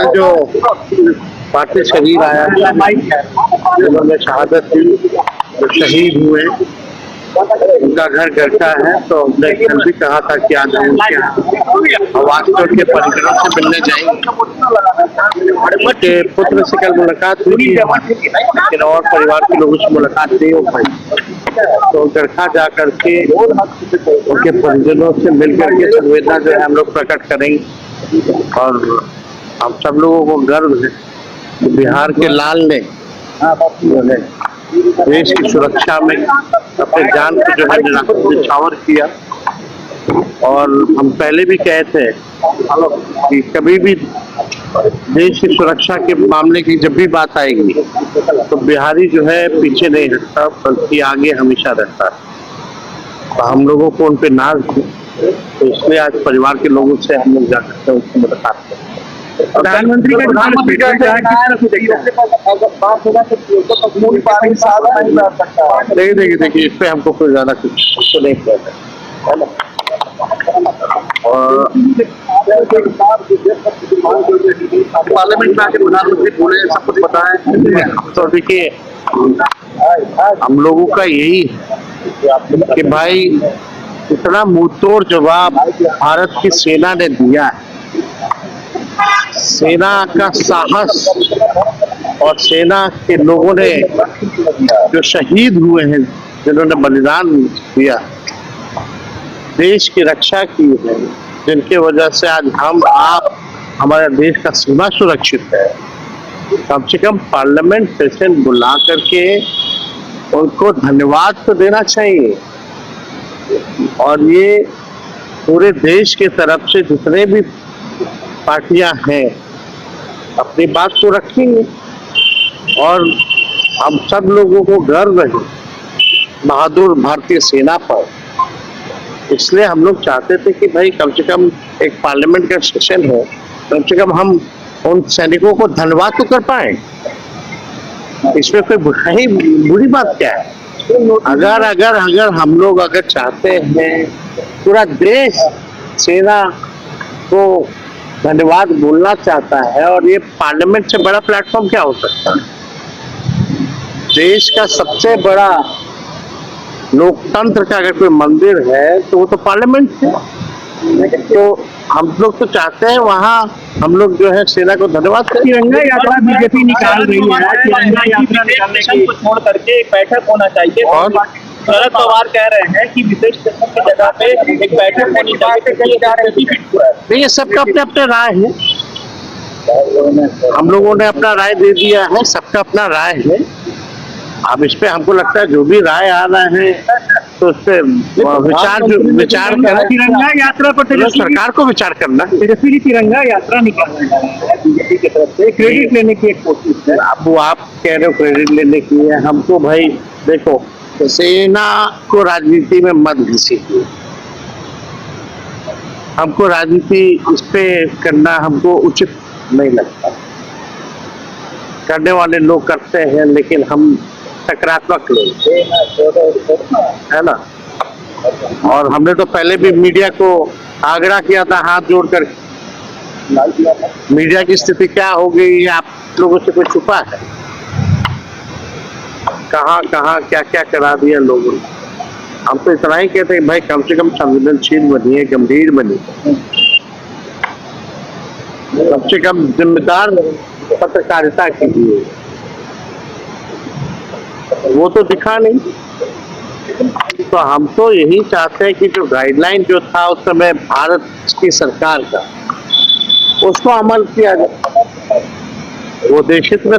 आज जो पार्टी शहीद आया जिन्होंने शहादत दी, जो शहीद हुए, उनका घर गरका है। तो हमने कल भी कहा था कि आज हम उनके आवास पर उनके परिजनों से मिलने जाएंगे। उनके पुत्र से कल मुलाकात हुई थी, लेकिन और परिवार के लोगों से मुलाकात नहीं हो पाई। तो गरखा जा करके उनके परिजनों से मिल करके संवेदना जो है हम लोग प्रकट करेंगे। और हम सब लोगों को गर्व है कि बिहार के लाल ने जो है देश की सुरक्षा में अपने जान को जो है निछावर किया। और हम पहले भी कहे थे कि कभी भी देश की सुरक्षा के मामले की जब भी बात आएगी तो बिहारी जो है पीछे नहीं हटता, बल्कि आगे हमेशा रहता है। तो हम लोगों को उन पे नाज है, तो इसलिए आज परिवार के लोगों से हम लोग जाकर उनसे मुलाकात करते हैं। प्रधानमंत्री देखिए इस पे हमको कोई ज्यादा कुछ नहीं कहना है। और पार्लियामेंट में आके प्रधानमंत्री बोले, सब कुछ बताएं। तो देखिए हम लोगों का यही है कि भाई इतना मुंहतोड़ जवाब भारत की सेना ने दिया है। सेना का साहस और सेना के लोगों ने जो शहीद हुए हैं, जिन्होंने बलिदान दिया, देश की रक्षा की है, जिनके वजह से आज हम आप हमारे देश का सीमा सुरक्षित है, कम से कम पार्लियामेंट सेशन बुला करके उनको धन्यवाद तो देना चाहिए। और ये पूरे देश के तरफ से जितने भी पार्टियां हैं अपनी बात को रखेंगे। और हम सब लोगों को गर्व है बहादुर भारतीय सेना पर। इसलिए हम लोग चाहते थे कि भाई कम से कम एक पार्लियामेंट का सेशन हो, कम से कम हम उन सैनिकों को धन्यवाद तो कर पाए। इसमें कोई बुरी बात क्या है? अगर हम लोग अगर चाहते हैं पूरा देश सेना को धन्यवाद बोलना चाहता है, और ये पार्लियामेंट से बड़ा प्लेटफॉर्म क्या हो सकता है? देश का सबसे बड़ा लोकतंत्र का अगर कोई मंदिर है तो वो तो पार्लियामेंट है। तो हम लोग तो चाहते हैं वहाँ हम लोग जो है सेना को धन्यवाद करें। तिरंगा यात्रा बीजेपी निकाल रही है, तिरंगा यात्रा को छोड़ करके एक बैठक होना चाहिए। और शरद पवार कह रहे हैं कि विशेष सत्र की जगह पे एक बैठक होनी चाहिए। नहीं, ये सबका अपने अपने राय है। हम लोगों ने अपना राय दे दिया है, सबका अपना राय है। अब इस पे हमको लगता है जो भी राय आ रहा है तो उस पे विचार करना, तिरंगा यात्रा पर सरकार को विचार करना। तेजस्वी तिरंगा यात्रा निकाल रही है बीजेपी की तरफ से, क्रेडिट लेने की एक कोशिश है। अब वो आप कह रहे हो क्रेडिट लेने की है, हमको भाई देखो सेना को राजनीति में मत घसीटिए। हमको राजनीति इस पे करना हमको उचित नहीं लगता। करने वाले लोग करते हैं, लेकिन हम सकारात्मक लोग है ना। और हमने तो पहले भी मीडिया को आग्रह किया था हाथ जोड़कर, मीडिया की स्थिति क्या हो गई आप लोगों से कोई छुपा है? कहाँ क्या क्या करा दिया लोगों ने। हम तो इतना ही कहते हैं भाई कम से कम संवेदनशील बनिए, गंभीर बनिए, कम से कम जिम्मेदार पत्रकारिता कीजिए। वो तो दिखा नहीं। तो हम तो यही चाहते हैं कि जो गाइडलाइन जो था उस समय भारत की सरकार का, उसको अमल किया जाए। वो देश हित में